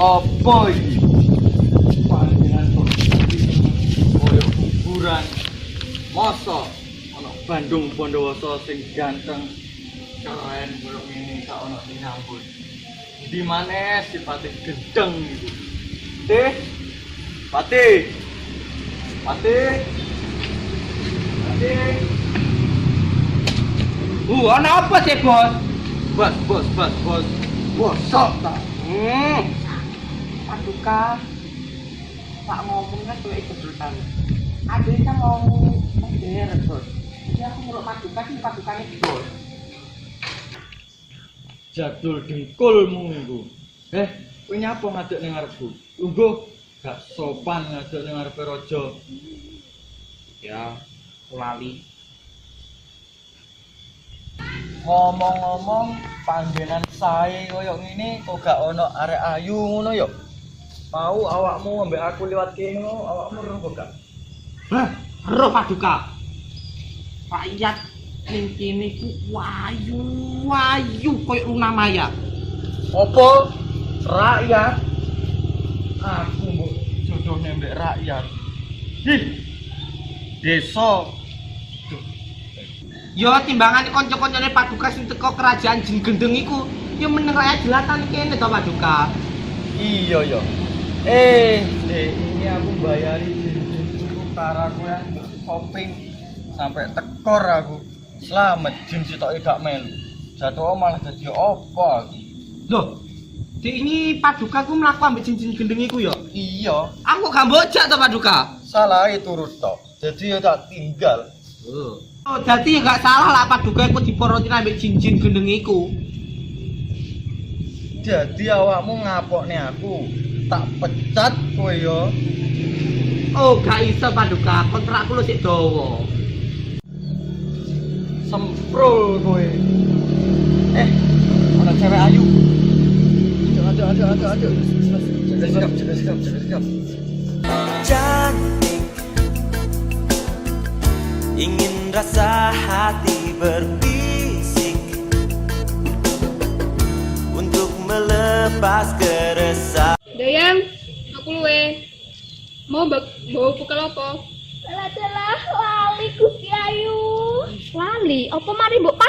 Apa iki? Panjenengan kok koyo kuburan. Masa ana Bandung Bondowoso sing ganteng keren koyo ngene sak ana sing nyambut. Di mana sifate gendeng iku? Teh. Pati. Pati. Pati. Ana apa sih, Bos? Bos. Bosok ta. Paduka. Pak ngomong kan kowe kebetulan. Ade kan ngomong bener, Bos. Jadi aku nguruk paduka sing padukane Bos. Jadul dengkulmu iku. Kowe nyapa ngaduk ning ngarepku? Lungguh, gak sopan ngaduk ning ngarepe raja. Ya, lali. Ngomong-ngomong, panggenan sae koyo ngene kok gak ono arek ayu ngono yo. Mau awakmu ambek aku liwat kene ngono, awakmu roh kok gak? Hah, roh paduka. Rakyat ning kene iku wayu koyo Luna Maya. Apa? Rakyat? Aku mbok jodohne mbek rakyat. Desa. Yo timbangane kanca-kancane paduka sing teko kerajaan Jin Gendeng iku, yo meneng rakyat jelatan kene to paduka. Iya yo. Ini aku bayari jin-jinku karo aku ya shopping sampai tekor aku. Selamat jin sitoke gak melu. Jatuh malah dadi apa aku? Loh, ini paduka ku mlaku ambek Jin Gendeng iku yo. Iya, Aku gak mbojak to paduka. salah turut tok. Jadi ya tak tinggal. Oh, dadi ya gak salah lah paduka iku diporotin ambek Jin Gendeng iku. Jadi awakmu ngapokne aku. Tak pecat kowe yo. Oh, gak iso paduka, kontrakku lu sik dawa. Semprol kowe. Ana cewek ayu. Aduh. Jaga sikap. Cantik, ingin rasa hati berbisik untuk melepas keresahan. Dayang, aku luwe. Mau bawa bekal apa? Dalah lali Gusti Ayu. Lali, apa mari mbok